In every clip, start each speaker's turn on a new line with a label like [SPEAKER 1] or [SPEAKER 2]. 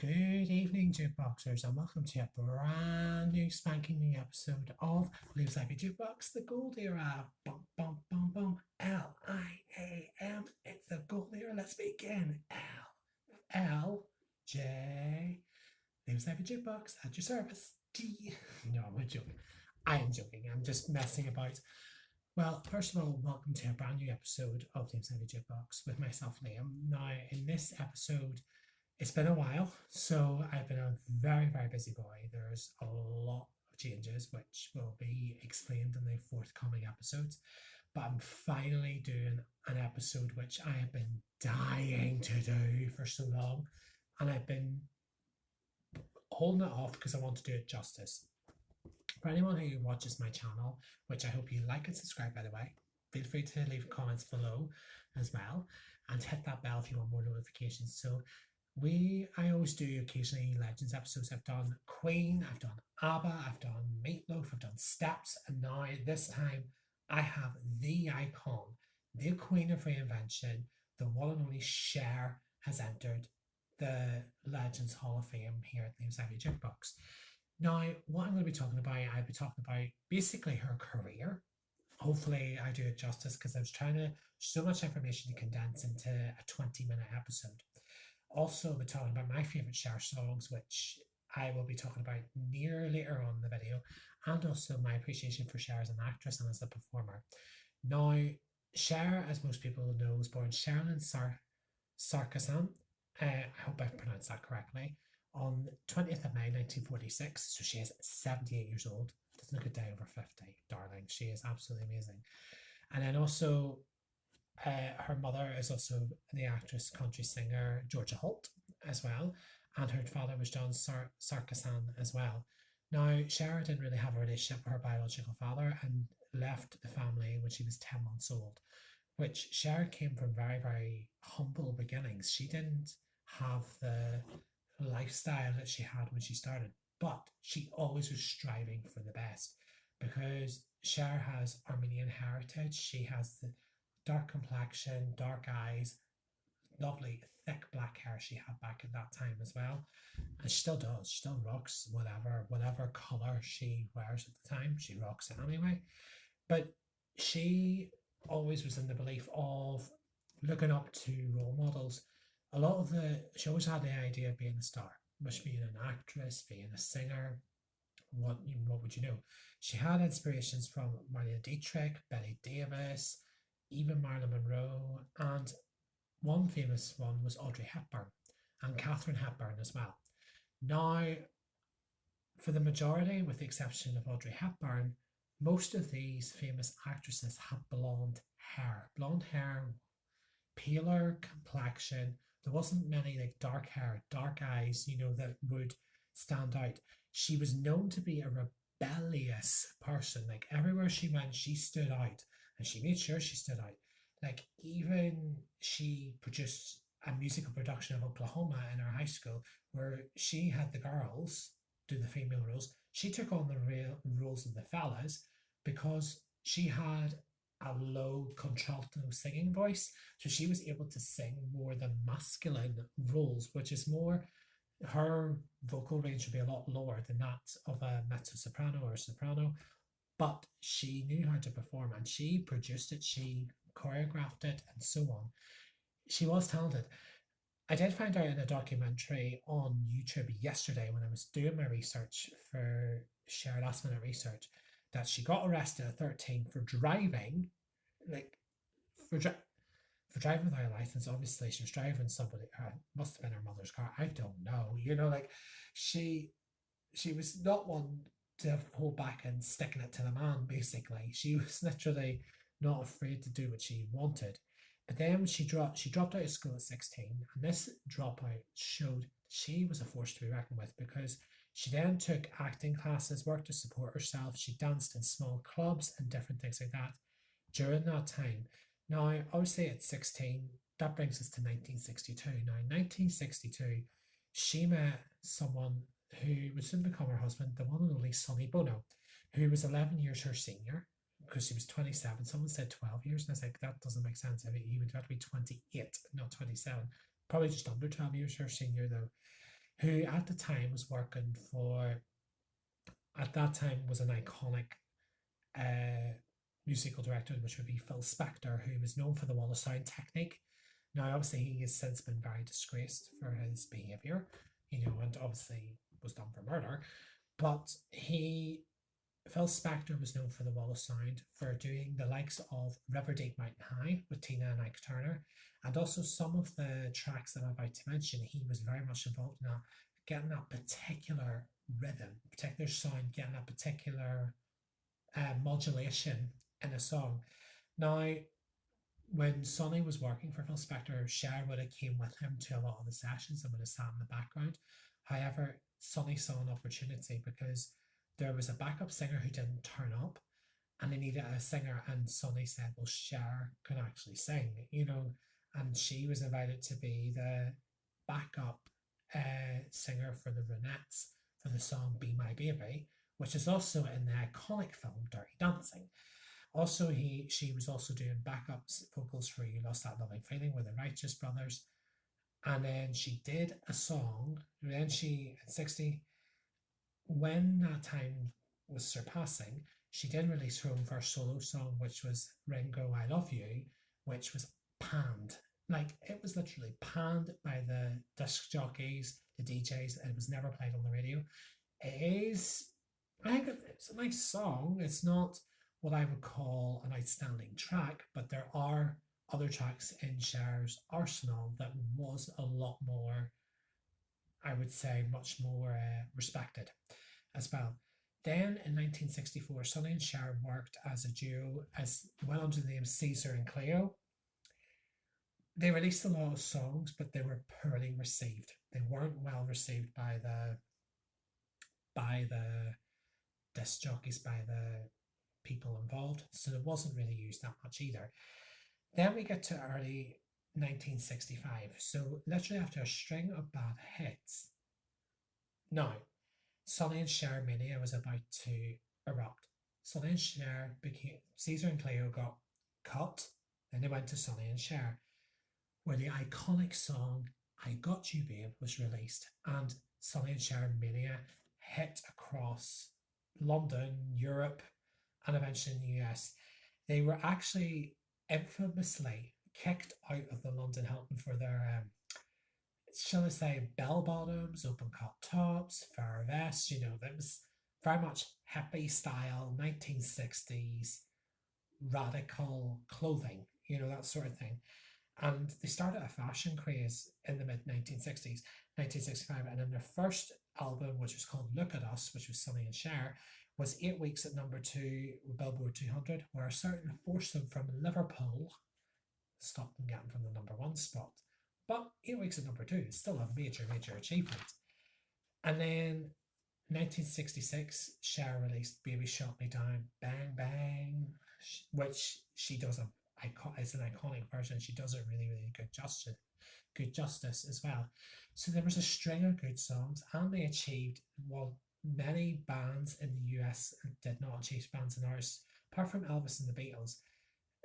[SPEAKER 1] Good evening, Jukeboxers, and welcome to a brand new spanking new episode of S05E Jukebox, the gold era. Bum, bum, bum, bum. Liam. It's the gold era. Let's begin. L S05E Jukebox at your service. D. No, I'm joking. I am joking. I'm just messing about. Well, first of all, welcome to a brand new episode of the S05E Jukebox with myself, Liam. Now, in this episode, it's been a while, so I've been a very, very busy boy. There's a lot of changes which will be explained in the forthcoming episodes, but I'm finally doing an episode which I have been dying to do for so long, and I've been holding it off because I want to do it justice. For anyone who watches my channel, which I hope you like and subscribe, by the way, feel free to leave comments below as well, and hit that bell if you want more notifications. So I always do occasionally Legends episodes. I've done Queen, I've done ABBA, I've done Meatloaf, I've done Steps, and now this time I have the icon, the Queen of Reinvention, the one and only Cher has entered the Legends Hall of Fame here at the S05E Jukebox. Now, what I'm going to be talking about, I'll be talking about basically her career. Hopefully I do it justice because I was trying to so much information to condense into a 20-minute episode. Also, I'll be talking about my favourite Cher songs, which I will be talking about later on in the video, and also my appreciation for Cher as an actress and as a performer. Now, Cher, as most people know, was born Sherilyn Sarkisian. I hope I've pronounced that correctly. On 20th of May 1946, so she is 78 years old. Doesn't look a day over 50, darling. She is absolutely amazing. And then also, her mother is also the actress, country singer Georgia Holt as well, and her father was John Sarkisian as well. Now, Cher didn't really have a relationship with her biological father and left the family when she was 10 months old, which Cher came from very, very humble beginnings. She didn't have the lifestyle that she had when she started, but she always was striving for the best because Cher has Armenian heritage. She has the dark complexion, dark eyes, lovely thick black hair she had back at that time as well, and she still does. She still rocks whatever color she wears at the time. She rocks it anyway. But she always was in the belief of looking up to role models. She always had the idea of being a star, which being an actress, being a singer. What would you know? She had inspirations from Marlene Dietrich, Betty Davis, even Marilyn Monroe, and one famous one was Audrey Hepburn and Katharine Hepburn as well. Now, for the majority, with the exception of Audrey Hepburn, most of these famous actresses have blonde hair, paler complexion. There wasn't many like dark hair, dark eyes, that would stand out. She was known to be a rebellious person. Like everywhere she went, she stood out. And she made sure she stood out. Like even she produced a musical production of Oklahoma in her high school where she had the girls do the female roles. She took on the real roles of the fellas because she had a low contralto singing voice. So she was able to sing more the masculine roles, which is more, her vocal range would be a lot lower than that of a mezzo soprano or a soprano. But she knew how to perform and she produced it, she choreographed it, and so on. She was talented. I did find out in a documentary on YouTube yesterday when I was doing my research for Cher last minute research that she got arrested at 13 for driving, for driving without a license. Obviously, she was driving somebody, must have been her mother's car. I don't know. She was not one to hold back and sticking it to the man, basically. She was literally not afraid to do what she wanted. But then she dropped out of school at 16, and this dropout showed she was a force to be reckoned with because she then took acting classes, worked to support herself. She danced in small clubs and different things like that during that time. Now, obviously at 16, that brings us to 1962. Now, in 1962, she met someone who would soon become her husband, the one and only Sonny Bono, who was 11 years her senior because she was 27. Someone said 12 years, and I was like, that doesn't make sense. He would have to be 28, not 27. Probably just under 12 years her senior, though. who at the time was working for, at that time was an iconic uh, musical director, which would be Phil Spector, who was known for the wall of sound technique. Now, obviously, he has since been very disgraced for his behaviour, and obviously was done for murder. But Phil Spector was known for the wall of sound for doing the likes of River Deep Mountain High with Tina and Ike Turner, and also some of the tracks that I'm about to mention. He was very much involved in that, getting that particular rhythm, particular sound, getting that particular modulation in a song. Now, when Sonny was working for Phil Spector, Cher would have came with him to a lot of the sessions and would have sat in the background. However, Sonny saw an opportunity because there was a backup singer who didn't turn up and they needed a singer, and Sonny said, well, Cher can actually sing, and she was invited to be the backup singer for the Ronettes for the song Be My Baby, which is also in the iconic film Dirty Dancing. Also, she was also doing backup vocals for You Lost That Loving Feeling with the Righteous Brothers. And then she did a song, then she, at 60, when that time was surpassing, she did release her own first solo song, which was Ringo, I Love You, which was panned. Like, it was literally panned by the disc jockeys, the DJs, and it was never played on the radio. I think it's a nice song. It's not what I would call an outstanding track, but there are other tracks in Cher's arsenal that was a lot more, I would say, much more respected as well. Then in 1964, Sonny and Cher worked as a duo, as well under the name Caesar and Cleo. They released a lot of songs, but they were poorly received. They weren't well received by the disc jockeys, by the people involved, so it wasn't really used that much either. Then we get to early 1965, so literally after a string of bad hits. Now, Sonny and Cher mania was about to erupt. Sonny and Cher became, Caesar and Cleo got cut, then they went to Sonny and Cher, where the iconic song I Got You Babe was released, and Sonny and Cher mania hit across London, Europe, and eventually in the US. They were actually infamously kicked out of the London Hilton for their, shall I say, bell bottoms, open cut tops, fur vests. That was very much hippie style, 1960s radical clothing, that sort of thing. And they started a fashion craze in the mid 1960s, 1965, and in their first album, which was called Look at Us, which was Sonny and Cher, was 8 weeks at number 2 Billboard 200, where a certain foursome from Liverpool stopped them getting from the number 1 spot. But 8 weeks at number 2 is still a major, major achievement. And then 1966, Cher released Baby Shut Me Down, Bang Bang, which she does it's an iconic version. She does it really, really good justice as well. So there was a string of good songs, and they achieved what many bands in the US did not achieve, bands in ours, apart from Elvis and the Beatles.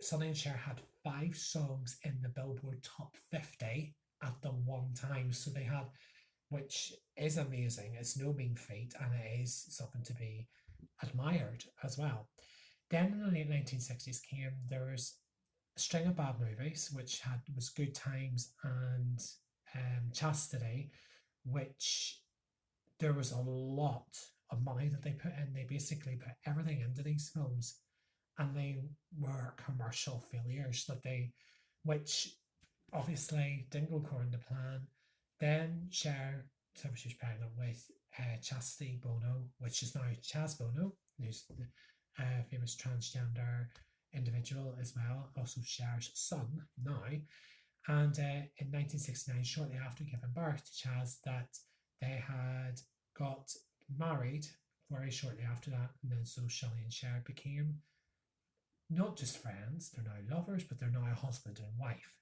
[SPEAKER 1] Sonny and Cher had 5 songs in the Billboard Top 50 at the one time. So they had, which is amazing. It's no mean feat, and it is something to be admired as well. Then in the late 1960s there was a string of bad movies, which was Good Times and Chastity, which there was a lot of money that they put in. They basically put everything into these films, and they were commercial failures which obviously didn't go according to plan. Then Cher, so she was pregnant with Chastity Bono, which is now Chaz Bono, who's the famous transgender individual as well, also Cher's son now. And in 1969, shortly after giving birth to Chaz, that they had got married very shortly after that, and then so Sonny and Cher became not just friends, they're now lovers, but they're now a husband and wife.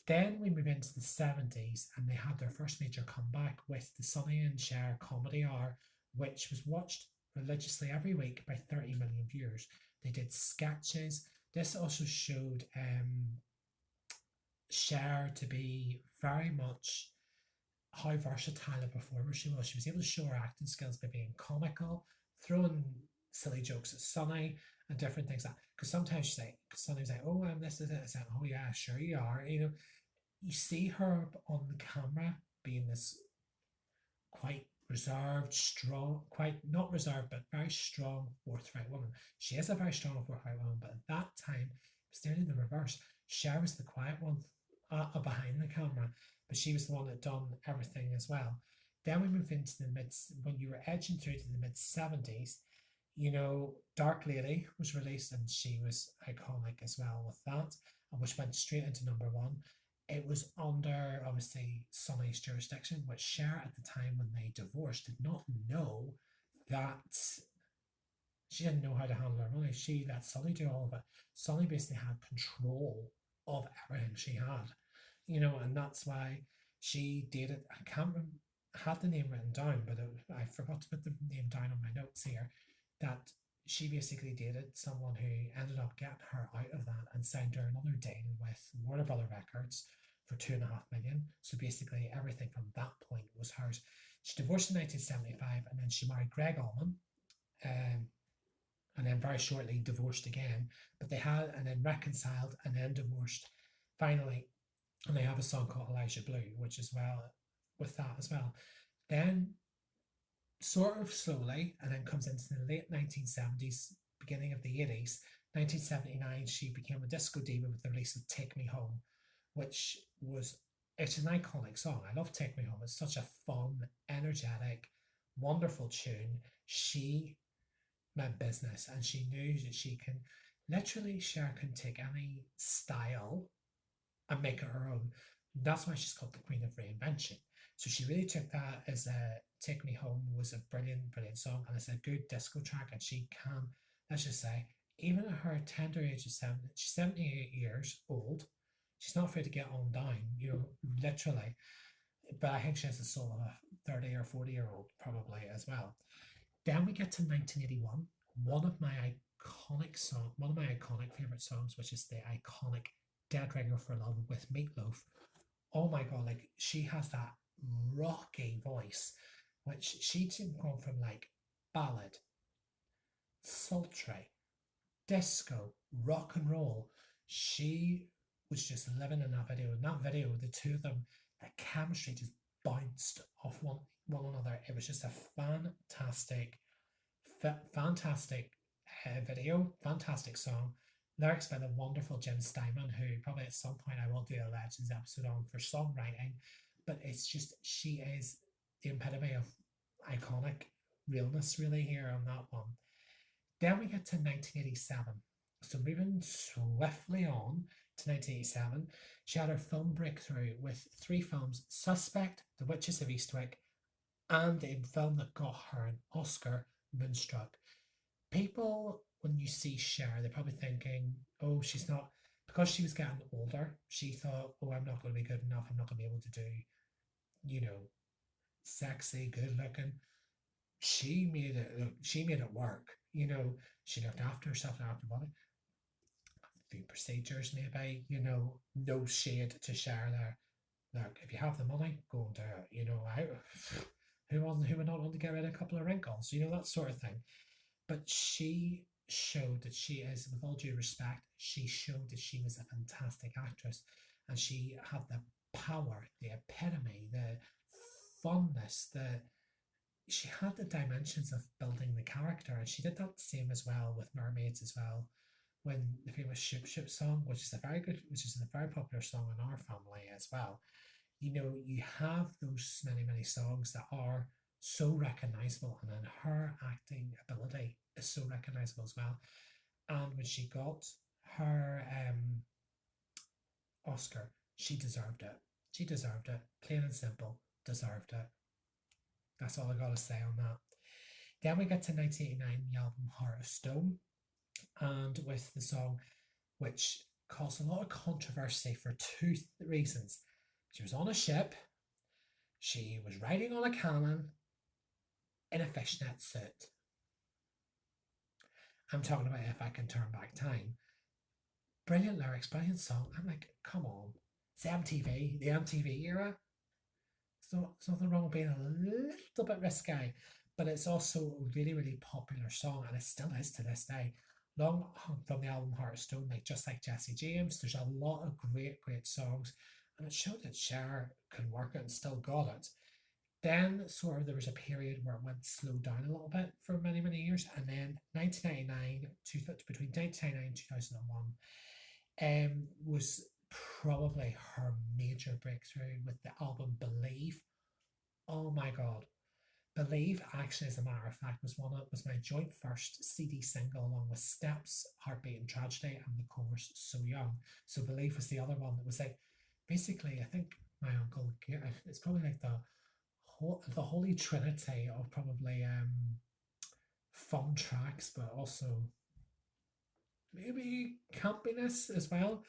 [SPEAKER 1] Then we move into the 70s, and they had their first major comeback with the Sonny and Cher Comedy Hour, which was watched religiously every week by 30 million viewers. They did sketches. This also showed Cher to be very much how versatile a performer she was. She was able to show her acting skills by being comical, throwing silly jokes at Sonny and different things like that. Because sometimes she's like, cause Sonny's like, oh, I'm this is it. It's like, oh yeah, sure you are. You know, you see her on the camera being this quite reserved, strong, quite not reserved, but very strong, forthright woman. She is a very strong, forthright woman, but at that time, it was nearly the reverse. Cher was the quiet one behind the camera, but she was the one that done everything as well. Then we move into the mid, when you were edging through to the mid 70s, you know, Dark Lady was released and she was iconic as well with that, and which went straight into #1. It was under obviously Sonny's jurisdiction, which Cher at the time when they divorced did not know that she didn't know how to handle her money. She let Sonny do all of it. Sonny basically had control of everything she had, you know, and that's why she dated. I can't remember, I had the name written down, but I forgot to put the name down on my notes here. That she basically dated someone who ended up getting her out of that and signed her another deal with Warner Brother Records for $2.5 million. So basically, everything from that point was hers. She divorced in 1975, and then she married Greg Allman, and then very shortly divorced again. But they had, and then reconciled, and then divorced finally. And they have a song called Elijah Blue, which is well with that as well. Then sort of slowly, and then comes into the late 1970s, beginning of the 80s. 1979, she became a disco diva with the release of Take Me Home, which was, it's an iconic song. I love Take Me Home. It's such a fun, energetic, wonderful tune. She meant business, and she knew that she can, literally, Cher can take any style and make it her own. That's why she's called the Queen of Reinvention. So she really took that as a Take Me Home was a brilliant, brilliant song, and it's a good disco track. And she can, let's just say, even at her tender age of 7, she's 78 years old. She's not afraid to get on down, you know, literally. But I think she has the soul of a 30 or 40-year-old probably as well. Then we get to 1981, one of my iconic favorite songs, which is the iconic Dead Ringer for Love with Meatloaf. Oh my god, like she has that rocky voice, which she'd gone from like ballad, sultry, disco, rock and roll. She was just living in that video. In that video, the two of them, the chemistry just bounced off one another. It was just a fantastic video, fantastic song. Lyrics by the wonderful Jim Steinman, who probably at some point I will do a Legends episode on for songwriting. But it's just, she is the epitome of iconic realness really here on that one. Then we get to 1987. So moving swiftly on to 1987, she had her film breakthrough with 3 films: Suspect, The Witches of Eastwick, and a film that got her an Oscar, Moonstruck. People, when you see Cher, they're probably thinking, oh, she's not, because she was getting older, she thought, oh, I'm not going to be good enough, I'm not going to be able to do, you know, sexy, good looking. She made it work, you know. She looked after herself and after body, a few procedures maybe, you know, no shade to Cher there. Look, if you have the money, go and do it, you know. Who would not want to get rid of a couple of wrinkles, you know, that sort of thing. But she showed that she is, with all due respect, she showed that she was a fantastic actress, and she had the power, the epitome, the funness, she had the dimensions of building the character, and she did that same as well with Mermaids as well. When the famous Shoop Shoop song, which is a very popular song in our family as well. You know, you have those many songs that are so recognizable, and then her acting ability is so recognizable as well. And when she got her Oscar, she deserved it. She deserved it. Plain and simple, deserved it. That's all I gotta say on that. Then we get to 1989, the album Heart of Stone, and with the song which caused a lot of controversy for 2 reasons. She was on a ship, she was riding on a cannon in a fishnet suit. I'm talking about If I Can Turn Back Time. Brilliant lyrics, brilliant song. I'm like, come on. It's MTV, the MTV era. So there's nothing wrong with being a little bit risque, but it's also a really, really popular song, and it still is to this day. Long from the album Heart of Stone, like just like Jesse James, there's a lot of great, great songs, and it showed that Cher can work it and still got it. Then sort of there was a period where it went slowed down a little bit for many, many years, and then 1999 between 1999 and 2001 was probably her major breakthrough with the album Believe. Oh my god. Believe actually, as a matter of fact, was my joint first CD single along with Steps, Heartbeat and Tragedy, and the chorus So Young. So Believe was the other one that was like basically I think my uncle, it's probably like the holy trinity of probably fun tracks, but also maybe campiness as well.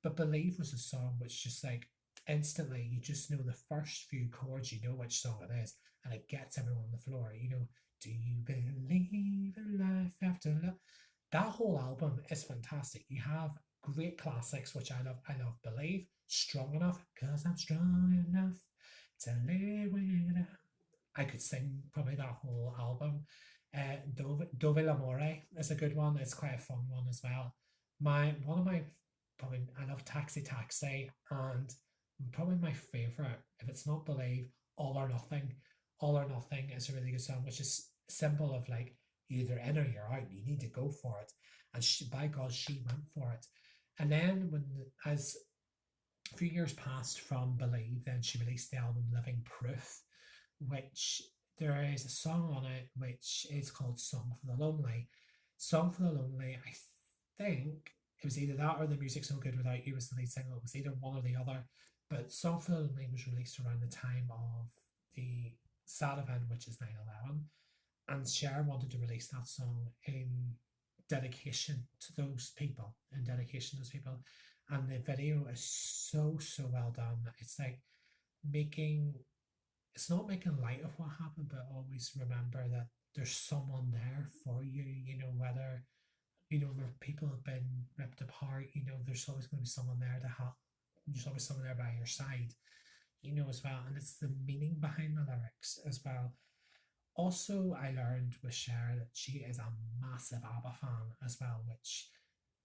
[SPEAKER 1] But Believe was a song which just like instantly you just know the first few chords, you know which song it is, and it gets everyone on the floor. You know, do you believe in life after love? That whole album is fantastic. You have great classics, which I love. I love Believe, Strong Enough, cause I'm strong enough to live without. I could sing probably that whole album. Dove L'Amore is a good one. It's quite a fun one as well. My one of my probably I love Taxi Taxi, and probably my favorite, if it's not Believe, All or Nothing. All or Nothing is a really good song, which is symbol of like you're either in or you're out. You need to go for it, and by God, she went for it. And then as a few years passed from Believe, then she released the album Living Proof, which there is a song on it which is called Song for the Lonely. Song for the Lonely, I think it was either that or The Music's No Good Without You was the lead single. It was either one or the other. But Song for the Lonely was released around the time of the sad event, which is 9/11. And Cher wanted to release that song in dedication to those people, And the video is so, so well done. It's like making it's not making light of what happened, but always remember that there's someone there for you, whether, where people have been ripped apart, there's always going to be someone there to help. There's always someone there by your side, as well. And it's the meaning behind the lyrics as well. Also, I learned with Cher that she is a massive ABBA fan as well, which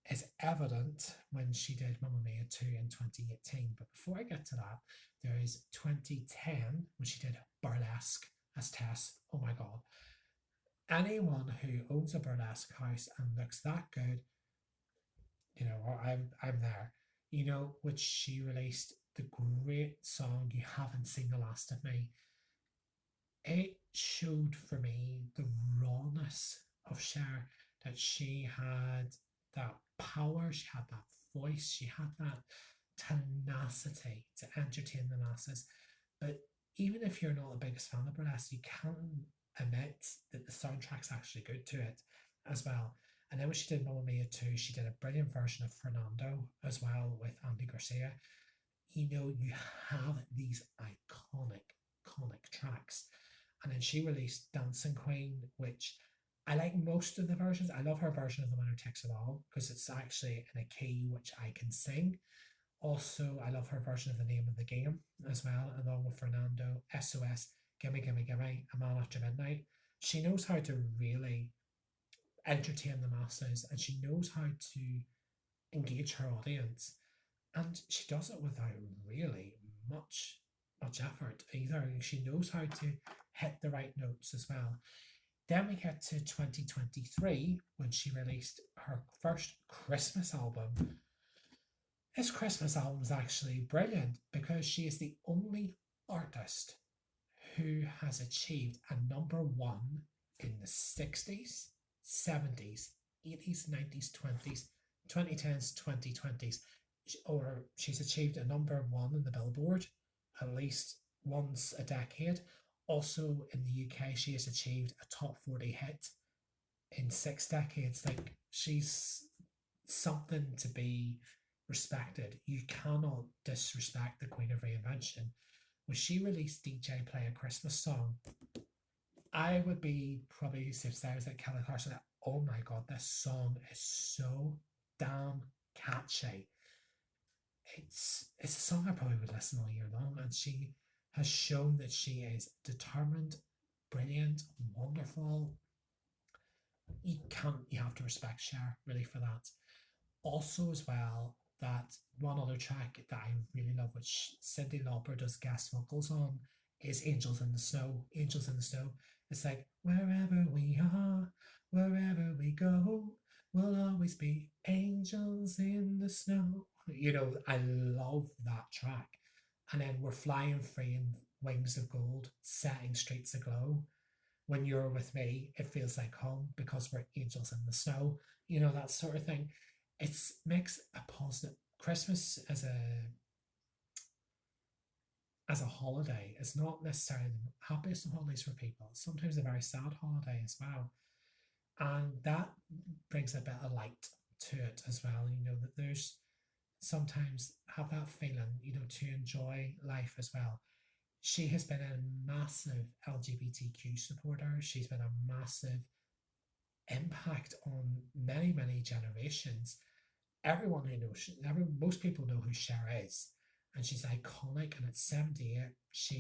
[SPEAKER 1] is evident when she did Mamma Mia 2 in 2018. But before I get to that, there is 2010 when she did Burlesque as Tess. Oh my God. Anyone who owns a burlesque house and looks that good, I'm there. Which she released the great song You Haven't Seen the Last of Me. It showed for me the rawness of Cher, that she had that power, she had that voice, she had that tenacity to entertain the masses. But even if you're not the biggest fan of burlesque, you can admit that the soundtrack's actually good to it as well. And then when she did Mamma Mia 2, she did a brilliant version of Fernando as well with Andy Garcia. You have these iconic tracks. And then she released Dancing Queen, which I like most of the versions. I love her version of The Winner Takes It All because it's actually in a key which I can sing. Also, I love her version of The Name of the Game as well, along with Fernando, SOS, Gimme Gimme Gimme, A Man After Midnight. She knows how to really entertain the masses, and she knows how to engage her audience. And she does it without really much effort either. She knows how to hit the right notes as well. Then we get to 2023 when she released her first Christmas album. This Christmas album is actually brilliant because she is the only artist who has achieved a #1 in the 60s, 70s, 80s, 90s, 20s, 2010s, 2020s, or she's achieved a #1 in the Billboard at least once a decade. Also in the UK, she has achieved a top 40 hit in 6 decades. Like, she's something to be respected. You cannot disrespect the Queen of Reinvention. When she released DJ Play a Christmas Song, I would be probably, if I was like Kelly Clarkson, like, oh my God, this song is so damn catchy. It's a song I probably would listen all year long, and she has shown that she is determined, brilliant, wonderful. You have to respect Cher really for that. Also, as well, that one other track that I really love, which Cyndi Lauper does guest vocals on, is Angels in the Snow. Angels in the Snow. It's like, wherever we are, wherever we go, we'll always be angels in the snow. You know, I love that track. And then we're flying free in wings of gold, setting streets aglow. When you're with me, it feels like home because we're angels in the snow. You know, that sort of thing. It makes a positive Christmas as a holiday is not necessarily the happiest of holidays for people. It's sometimes a very sad holiday as well. And that brings a bit of light to it as well. You know, that there's sometimes have that feeling, you know, to enjoy life as well. She has been a massive LGBTQ supporter. She's been a massive impact on many, many generations. Everyone who knows, most people know who Cher is, and she's iconic. And at 78, she